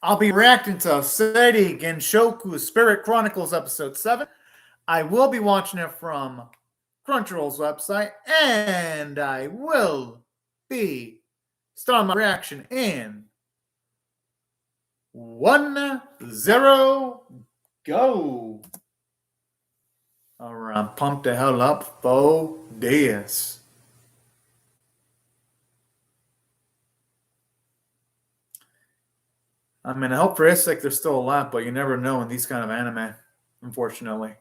I'll be reacting to Seirei Gensouki Spirit Chronicles Episode 7. I will be watching it from Crunchyroll's website, and I will be starting my reaction in 1-0 go. Alright, I'm pumped the hell up for this. I mean, I hope for his sake they're still alive, but you never know in these kind of anime, unfortunately.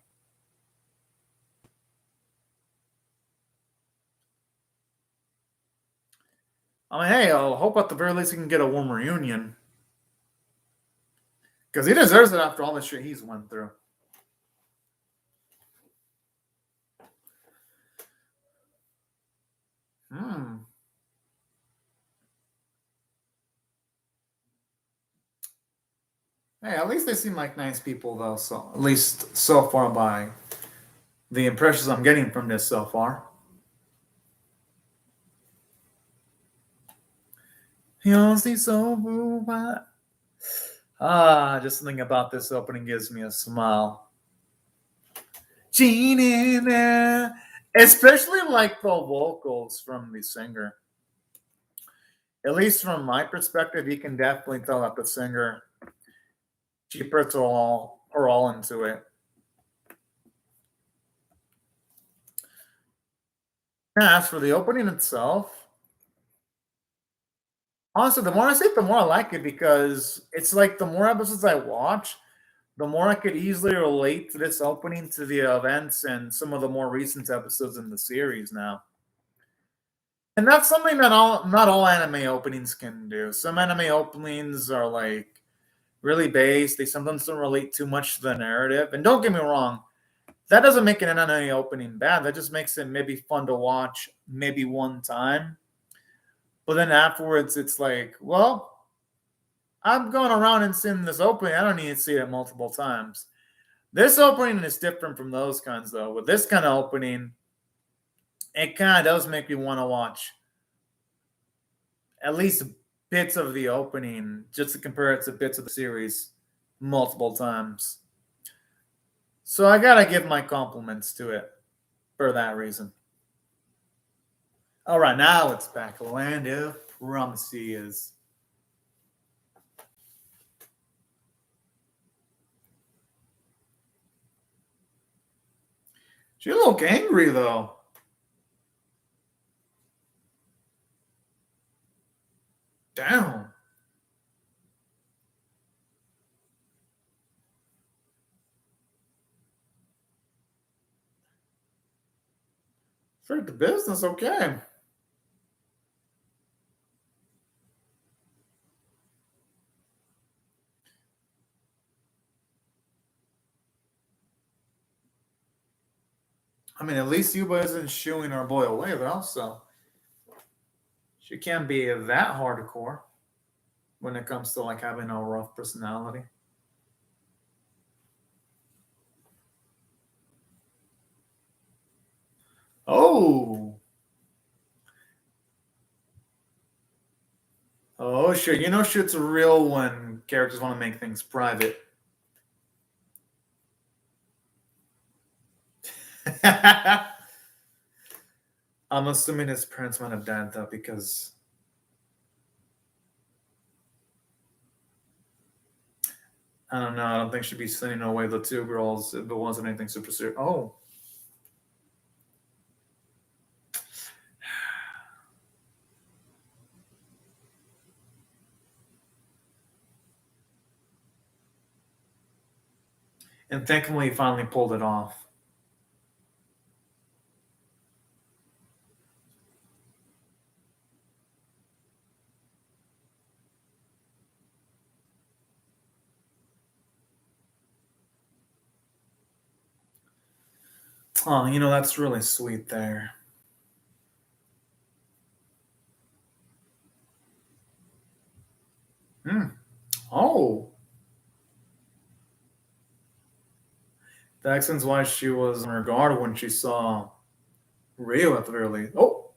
I mean, hey, I'll hope at the very least he can get a warm reunion. Because he deserves it after all the shit he's went through. Hey, at least they seem like nice people, though. So at least so far by the impressions I'm getting from this so far. Just thinking about this opening gives me a smile. Gene in there, especially like the vocals from the singer. At least from my perspective, you can definitely tell that the singer, she puts her all into it. As for the opening itself, honestly, the more I see it, the more I like it because it's like the more episodes I watch, the more I could easily relate to this opening to the events and some of the more recent episodes in the series now. And that's something that not all anime openings can do. Some anime openings are like really based. They sometimes don't relate too much to the narrative. And don't get me wrong, that doesn't make an anime opening bad. That just makes it maybe fun to watch maybe one time. But then afterwards, it's like, well, I'm going around and seeing this opening. I don't need to see it multiple times. This opening is different from those kinds, though. With this kind of opening, it kind of does make me want to watch at least bits of the opening just to compare it to bits of the series multiple times. So I gotta give my compliments to it for that reason. All right, now it's back. Land of Promises. She look angry though. Damn. Straight to business, okay. I mean, at least Yuba isn't shooing our boy away, though, so she can't be that hardcore when it comes to like having a rough personality. Oh. Oh, shit. You know shit's real when characters want to make things private. I'm assuming his parents might have died, though, because I don't know. I don't think she'd be sending away the two girls if it wasn't anything super serious. Oh. And thankfully, he finally pulled it off. Oh, you know, that's really sweet there. Oh. That explains why she was on her guard when she saw Rio at the very least. Oh.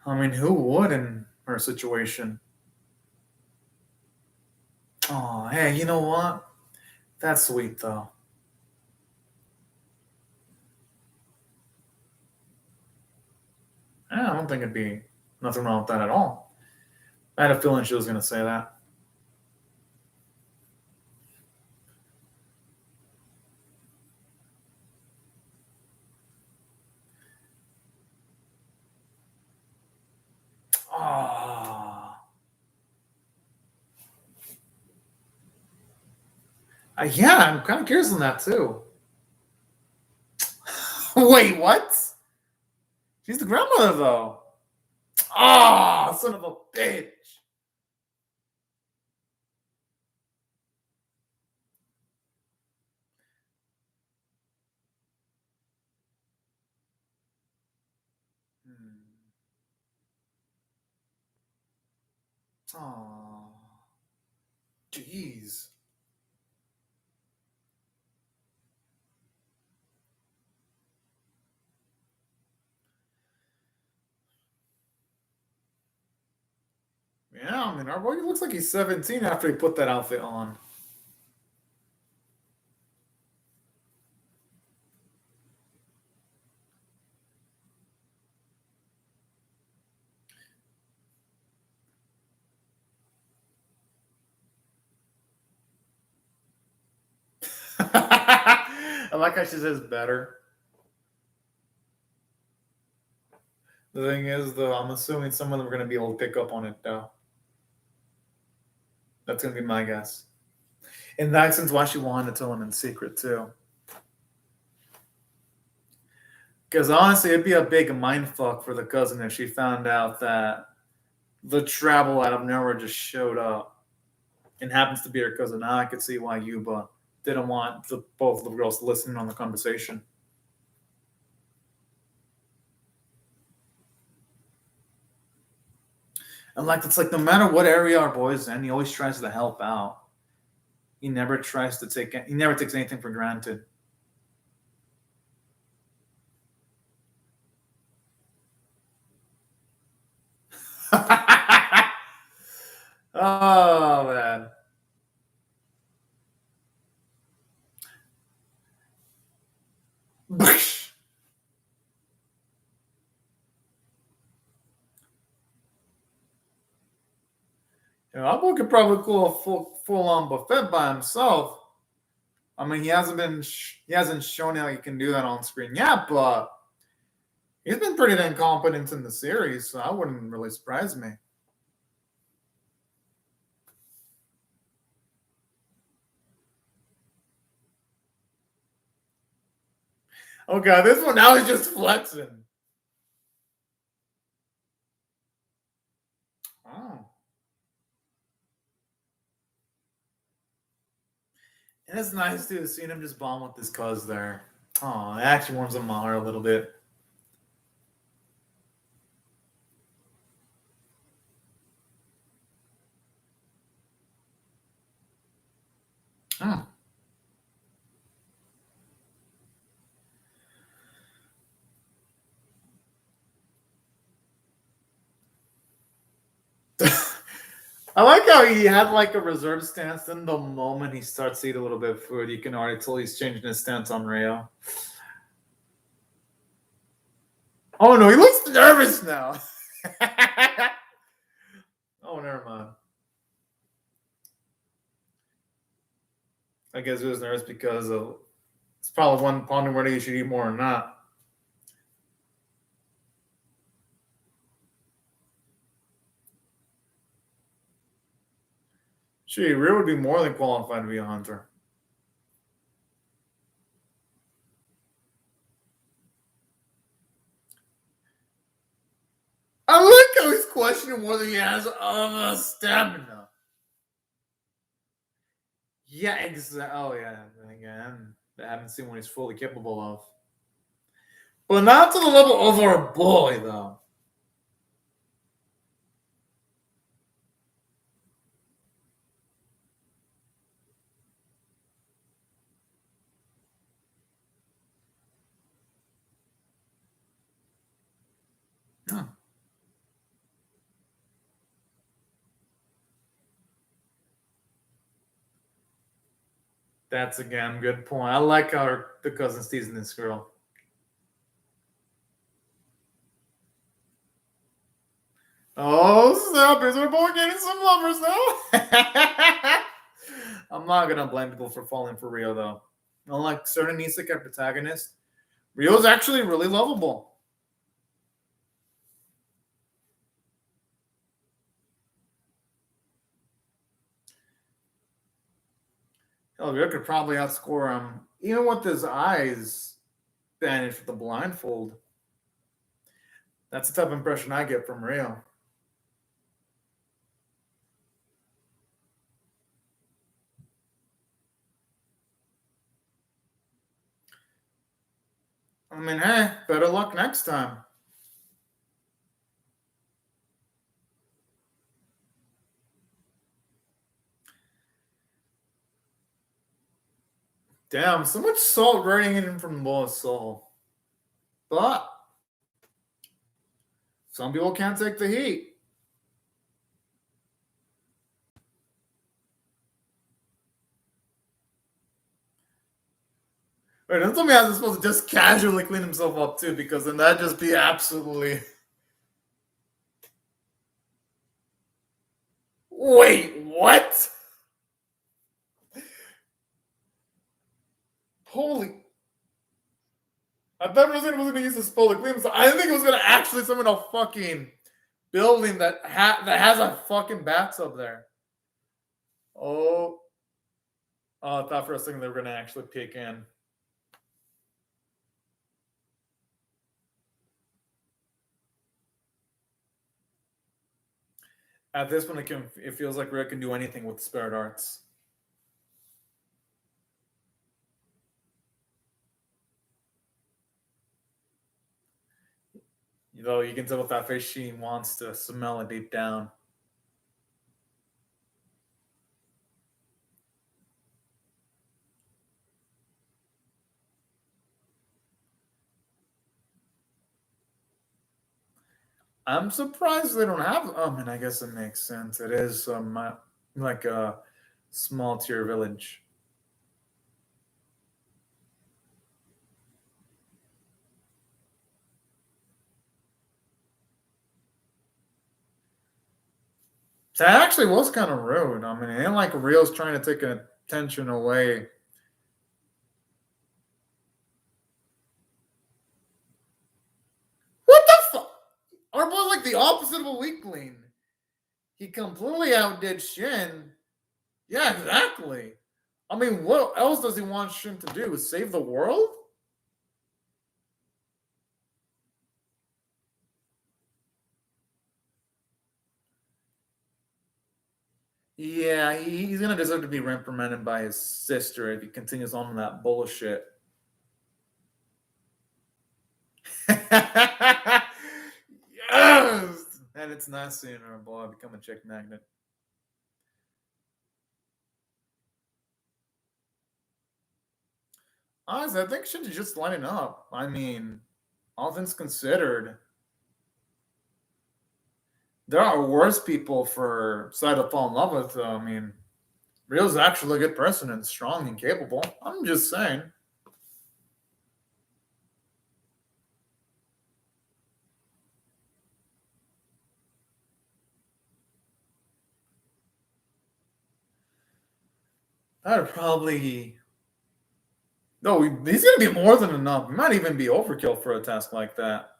I mean, who would in her situation? Oh, hey, you know what? That's sweet, though. Yeah, I don't think it'd be nothing wrong with that at all. I had a feeling she was going to say that. Oh, yeah, I'm kind of curious on that too. Wait, what? She's the grandmother, though. Oh, son of a bitch. Hmm. Oh, jeez. Yeah, I mean, our boy looks like he's 17 after he put that outfit on. I like how she says better. The thing is, though, I'm assuming some of them are going to be able to pick up on it, though. That's going to be my guess. And that's why she wanted to tell him in secret, too. Because honestly, it'd be a big mind fuck for the cousin if she found out that the travel out of nowhere just showed up and happens to be her cousin. Now I could see why Yuba didn't want both of the girls listening on the conversation. And like it's like no matter what area our boy's in, he always tries to help out. He never tries to take. He never takes anything for granted. Oh man. You know, Abu could probably cool a full on buffet by himself. I mean, he hasn't shown how he can do that on screen yet, but he's been pretty damn competent in the series, so I wouldn't really surprise me. Oh god, this one now is just flexing. Oh. And it's nice to see him just bond with his cuz there. Oh, it actually warms up my heart a little bit. Oh. I like how he had like a reserve stance. Then the moment he starts to eat a little bit of food, you can already tell he's changing his stance on Rayo. Oh no, he looks nervous now. Oh, never mind. I guess he was nervous because of it's probably one pondering whether he should eat more or not. Gee, Ryu would be more than qualified to be a hunter. I like how he's questioning whether he has stamina. Yeah, exactly. Oh, yeah. Again, I haven't seen what he's fully capable of. But not to the level of our boy, though. Huh. That's again good point. I like how the cousin's teasing this girl. Oh snap! Is our boy getting some lovers now? I'm not gonna blame people for falling for Rio though. Unlike certain isekai protagonists, Rio's actually really lovable. Hell, Rio could probably outscore him, even with his eyes banished with the blindfold. That's the type of impression I get from Rio. I mean, hey, better luck next time. Damn, so much salt raining in from the boy's soul. But some people can't take the heat. Wait, don't tell me how he's supposed to just casually clean himself up too, because then that'd just be absolutely. Wait, what? Holy. I thought Resident was going to use this spell to clean himself. I didn't think it was going to actually summon a fucking building that has a fucking bathtub there. Oh. Oh, I thought for a second they were going to actually peek in. At this point, it feels like Rick can do anything with Spirit Arts. Though you can tell with that face she wants to smell it deep down. I'm surprised they don't have. I mean, I guess it makes sense. It is like a small tier village. That actually was kind of rude. I mean, it ain't like Rio's trying to take attention away. What the fuck? Our boy's like the opposite of a weakling. He completely outdid Shin. Yeah, exactly. I mean, what else does he want Shin to do? Save the world? Yeah, he's gonna deserve to be reprimanded by his sister if he continues on with that bullshit. Yes! And it's nice seeing her boy become a chick magnet. Honestly, I think she's just lining up. I mean, all things considered, there are worse people for Sai to fall in love with. I mean, Rio's actually a good person and strong and capable. I'm just saying. That'd probably. No, he's gonna be more than enough. He might even be overkill for a task like that.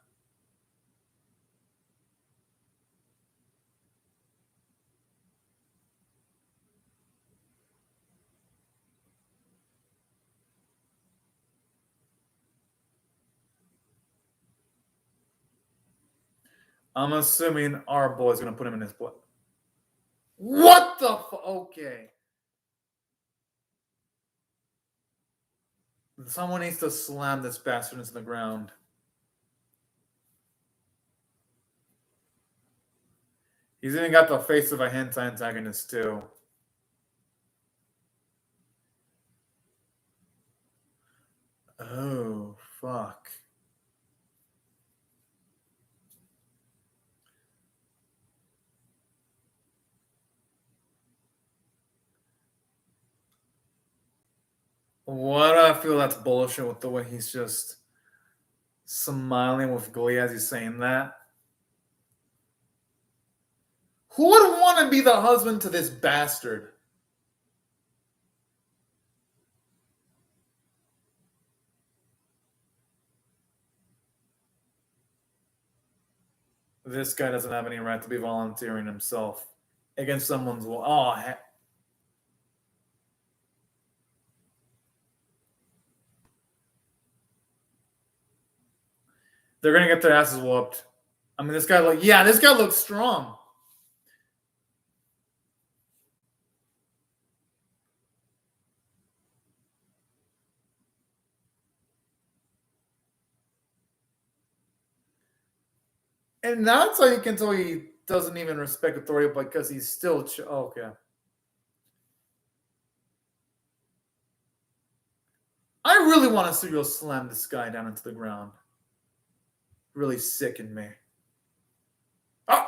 I'm assuming our boy's gonna put him in his place. What the okay. Someone needs to slam this bastard into the ground. He's even got the face of a hentai antagonist too. Oh fuck. What do I feel that's bullshit with the way he's just smiling with glee as he's saying that? Who would want to be the husband to this bastard? This guy doesn't have any right to be volunteering himself against someone's will. Oh, they're gonna get their asses whooped. I mean, this guy looks strong. And that's how you can tell he doesn't even respect authority because he's still. Okay. I really want to serial slam this guy down into the ground. Really sicken me. Oh!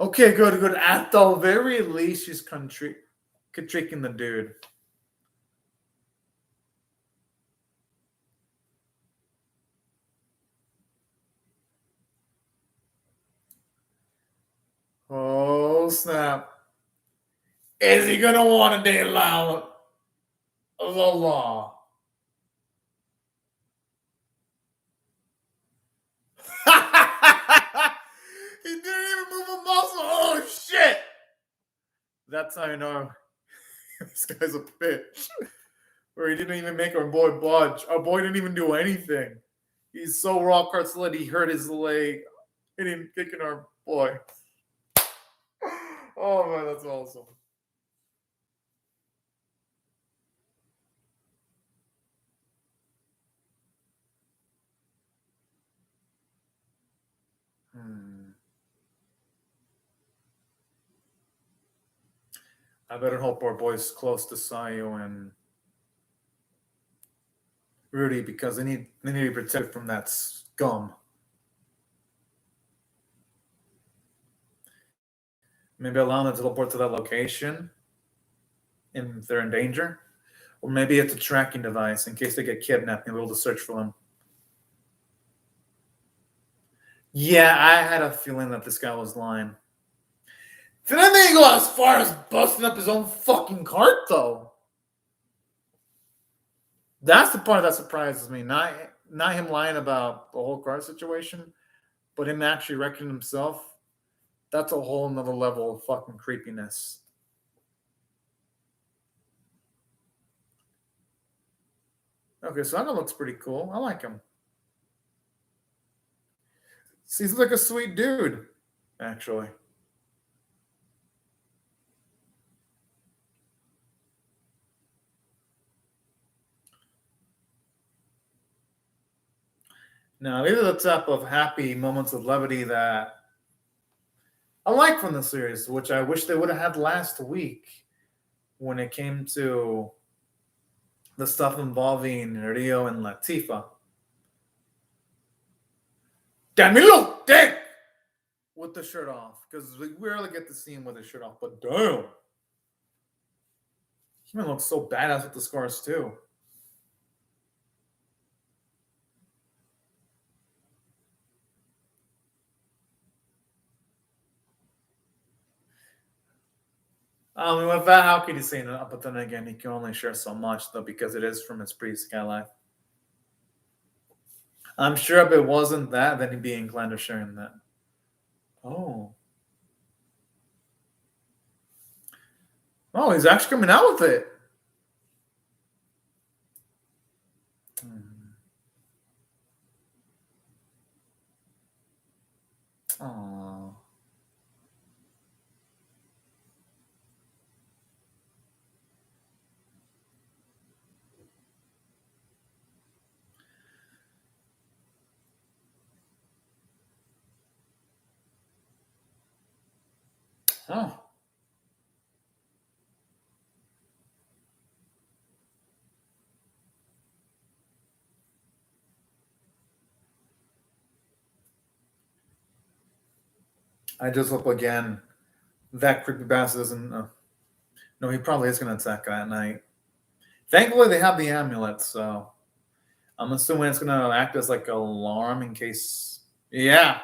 Okay, good. At the very least, she's tricking the dude. Oh, snap. Is he going to want to date loud? The law. He didn't even move a muscle. Oh, shit. That's how you know this guy's a bitch. Or he didn't even make our boy budge. Our boy didn't even do anything. He's so raw hard solid he hurt his leg. He didn't kicking our boy. Oh man, that's awesome. I better hope our boy's close to Sayu and Rudy because they need to be protected from that scum. Maybe allow them to teleport to that location if they're in danger. Or maybe it's a tracking device in case they get kidnapped and be able to search for them. Yeah, I had a feeling that this guy was lying. Didn't they go as far as busting up his own fucking cart, though? That's the part that surprises me. Not him lying about the whole cart situation, but him actually wrecking himself. That's a whole nother level of fucking creepiness. Okay, so that looks pretty cool. I like him. Seems like a sweet dude, actually. Now, these are the type of happy moments of levity that I like from the series, which I wish they would have had last week when it came to the stuff involving Rio and Latifa. Damn, dick! With the shirt off, because we rarely get to see him with his shirt off, but damn. He looks so badass with the scars, too. With that, how could you say that? But then again, he can only share so much, though, because it is from his pre-Sky life. I'm sure if it wasn't that, then he'd be inclined to sharing that. Oh. Oh, he's actually coming out with it. Oh. Oh. I just hope again that creepy bastard doesn't No, he probably is going to attack that night. Thankfully, they have the amulet, so I'm assuming it's going to act as like an alarm in case. Yeah.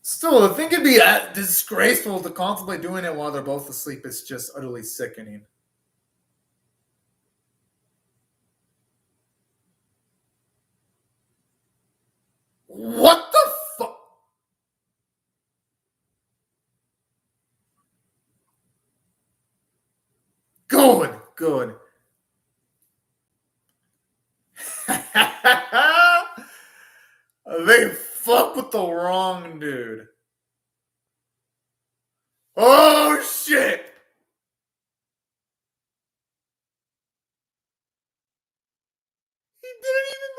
Still, the thing could be disgraceful to contemplate doing it while they're both asleep. It's just utterly sickening. What the fuck? Good. They fuck with the wrong dude. Oh shit! He didn't even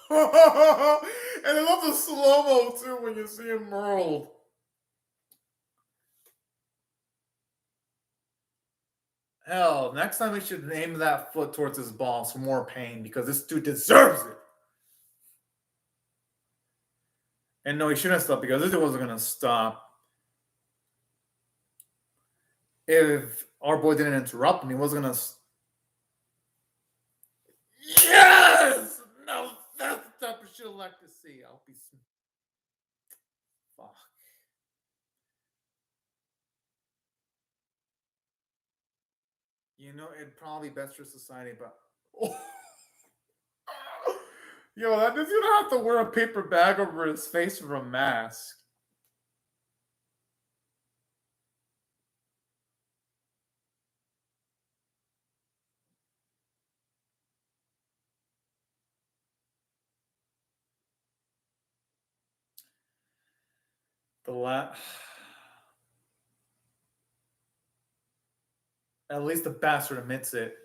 know. And I love the slow mo too when you see him roll. Hell, next time we should aim that foot towards his balls for more pain because this dude deserves it. And no, he shouldn't have stopped because this dude wasn't gonna stop. If our boy didn't interrupt him, he wasn't gonna. Yes! No, that's the type of shit I like to see. I'll be. Fuck. You know, it'd probably be best for society, but. Oh. Yo, that dude's gonna have to wear a paper bag over his face for a mask. At least the bastard admits it.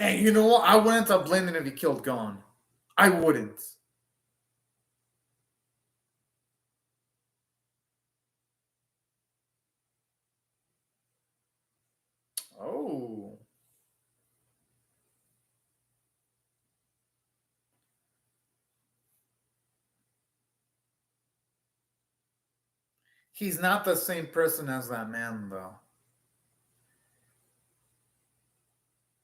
And you know what? I wouldn't have blamed him if he killed Gon. I wouldn't. Oh. He's not the same person as that man, though.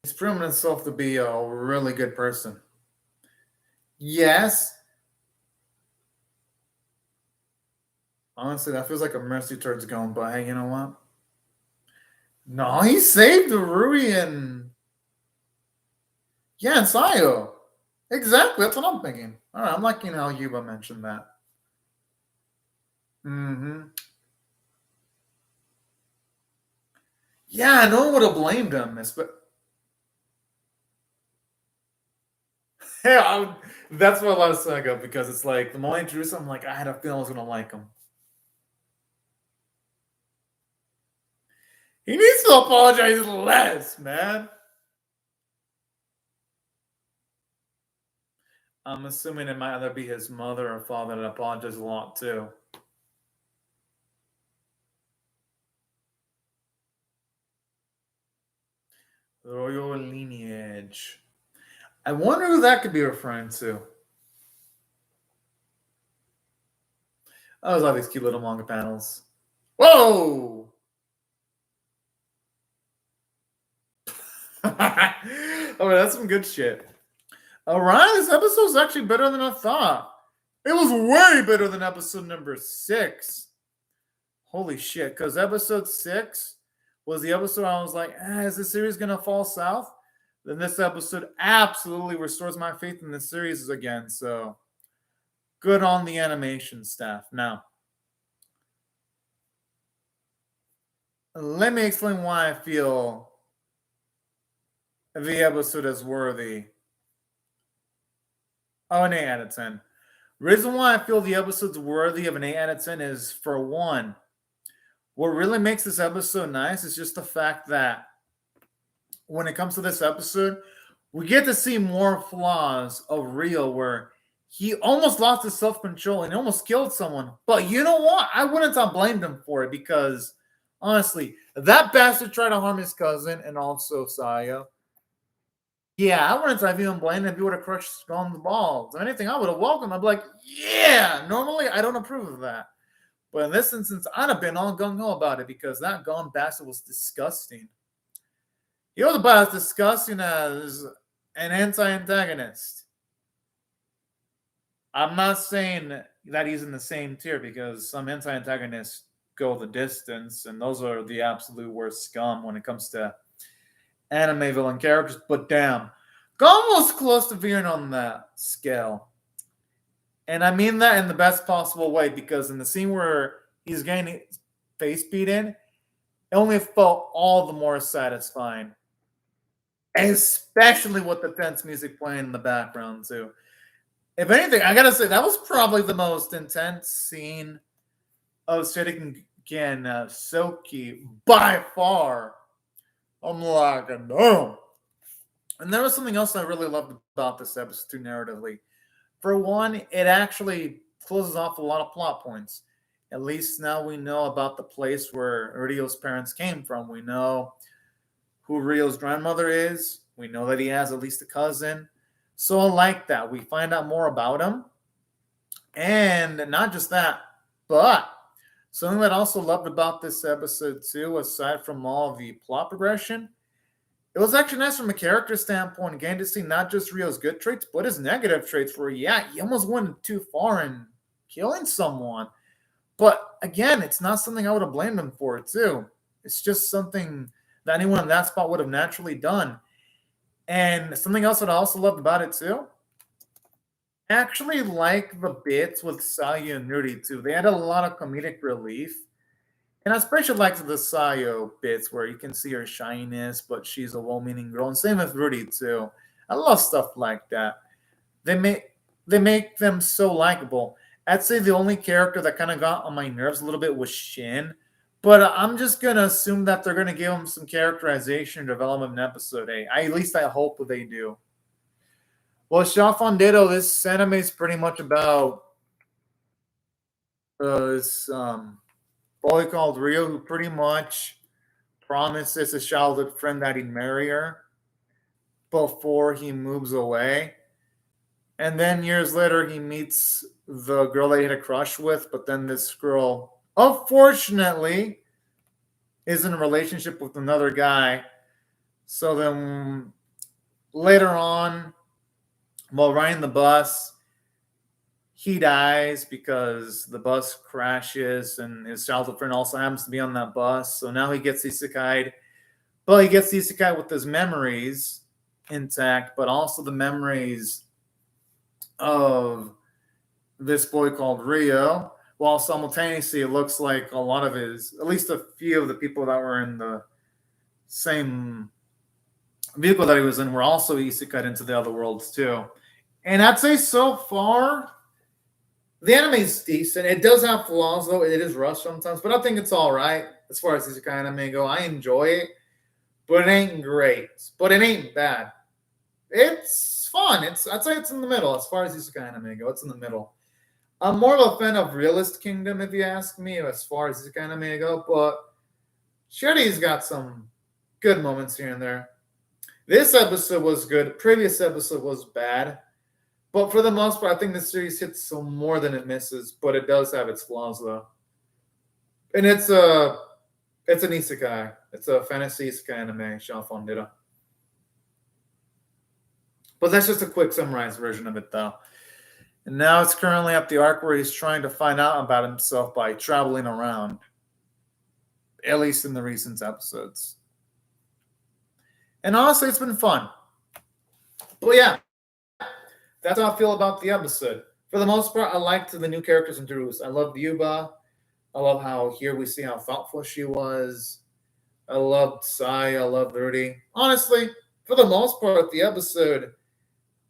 He's proven himself to be a really good person. Yes. Honestly, that feels like a mercy towards Gon, but hey, you know what? No, he saved Rui and. Yeah, and Sayo. Exactly, that's what I'm thinking. All right, I'm liking how Yuba mentioned that. Mm-hmm. Yeah, no one would have blamed him, but yeah, that's what I love Saga because it's like the moment I introduced him, I'm like, I had a feeling I was gonna like him. He needs to apologize less, man. I'm assuming it might either be his mother or father that apologizes a lot too. Royal lineage. I wonder who that could be referring to. I always love these cute little manga panels. Whoa! Oh, that's some good shit. All right, this episode's actually better than I thought. It was way better than episode number 6. Holy shit, because episode 6 was the episode I was like, is this series going to fall south? Then this episode absolutely restores my faith in the series again. So good on the animation staff. Now, let me explain why I feel the episode is worthy of an 8 out of 10. Reason why I feel the episode's worthy of an 8 out of 10 is, for one, what really makes this episode nice is just the fact that when it comes to this episode, we get to see more flaws of Rio where he almost lost his self-control and almost killed someone. But you know what? I wouldn't have blamed him for it because Honestly, that bastard tried to harm his cousin and also Saya. Yeah, I wouldn't have even blamed him if he would have crushed Storm's balls. If anything, I would have welcomed him. I'd be like, yeah, normally I don't approve of that. But in this instance, I'd have been all gung-ho about it because that gone bastard was disgusting. He was about as disgusting as an anti-antagonist. I'm not saying that he's in the same tier because some anti-antagonists go the distance, and those are the absolute worst scum when it comes to anime villain characters. But damn, Gon was close to veering on that scale. And I mean that in the best possible way because in the scene where he's getting face beaten, it only felt all the more satisfying. Especially with the tense music playing in the background, too. If anything, I gotta say, that was probably the most intense scene of Seirei Gensouki by far. I'm like, no. And there was something else I really loved about this episode, too, narratively. For one, it actually closes off a lot of plot points. At least now we know about the place where Ryo's parents came from. We know who Ryo's grandmother is. We know that he has at least a cousin. So I like that. We find out more about him. And not just that, but something that I also loved about this episode too, aside from all the plot progression, it was actually nice from a character standpoint, again, to see not just Ryo's good traits, but his negative traits where, yeah, he almost went too far in killing someone. But again, it's not something I would have blamed him for, too. It's just something that anyone in that spot would have naturally done. And something else that I also loved about it, too, I actually like the bits with Sayo and Nuri, too. They had a lot of comedic relief. And I especially liked the Sayo bits where you can see her shyness, but she's a well-meaning girl. And same with Rudy too. I love stuff like that. They make them so likable. I'd say the only character that kind of got on my nerves a little bit was Shin. But I'm just gonna assume that they're gonna give him some characterization and development in episode 8. At least I hope they do. Well, Shafondito, this anime is pretty much about this boy called Ryo who pretty much promises his childhood friend that he'd marry her before he moves away. And then years later, he meets the girl that he had a crush with, but then this girl, unfortunately, is in a relationship with another guy. So then later on, while riding the bus, he dies because the bus crashes and his childhood friend also happens to be on that bus. So now he gets isekai'd. But he gets isekai with his memories intact, but also the memories of this boy called Ryo. While simultaneously it looks like a lot of his, at least a few of the people that were in the same vehicle that he was in were also isekai'd into the other worlds too. And I'd say so far, the anime is decent. It does have flaws, though. It is rushed sometimes, but I think it's all right as far as isekai anime go. I enjoy it, but it ain't great. But it ain't bad. It's fun. I'd say it's in the middle as far as isekai anime go. It's in the middle. I'm more of a fan of Realist Kingdom, if you ask me, as far as isekai anime go. But Shreddy's got some good moments here and there. This episode was good. Previous episode was bad. But for the most part, I think the series hits some more than it misses. But it does have its flaws, though. And it's an isekai. It's a fantasy isekai anime, Shafondita. But that's just a quick summarized version of it, though. And now it's currently at the arc where he's trying to find out about himself by traveling around. At least in the recent episodes. And honestly, it's been fun. But yeah. That's how I feel about the episode. For the most part, I liked the new characters introduced. I loved Yuba. I love how here we see how thoughtful she was. I loved Sai. I loved Rudy. Honestly, for the most part, the episode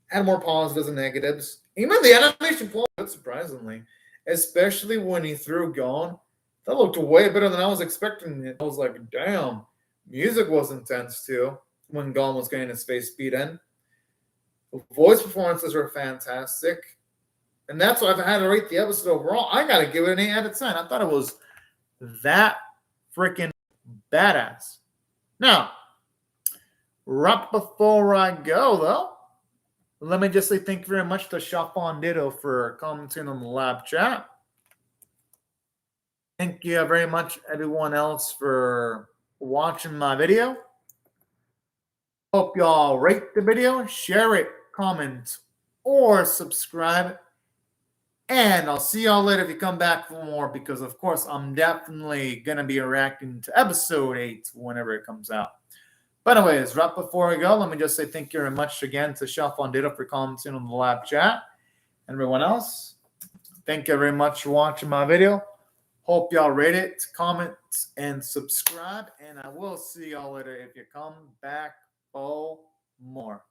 had more positives than negatives. Even the animation quality, surprisingly. Especially when he threw Gon. That looked way better than I was expecting. I was like, damn. Music was intense, too, when Gon was getting his face beat in. Voice performances were fantastic. And that's why I've had to rate the episode overall. I got to give it an 8 out of 10. I thought it was that freaking badass. Now, right before I go, though, let me just say thank you very much to Shafon Ditto for commenting on the live chat. Thank you very much, everyone else, for watching my video. Hope y'all rate the video, share it, comment, or subscribe. And I'll see y'all later if you come back for more, because, of course, I'm definitely going to be reacting to episode 8 whenever it comes out. But anyways, right before we go, let me just say thank you very much again to Shafon Ditto for commenting on the live chat. And everyone else, thank you very much for watching my video. Hope y'all rate it, comment, and subscribe. And I will see y'all later if you come back for more.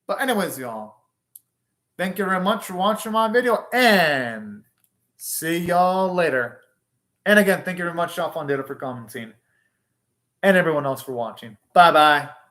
But anyways, y'all, thank you very much for watching my video. And see y'all later. And again, thank you very much, Shafon Ditto, for commenting. And everyone else for watching. Bye-bye.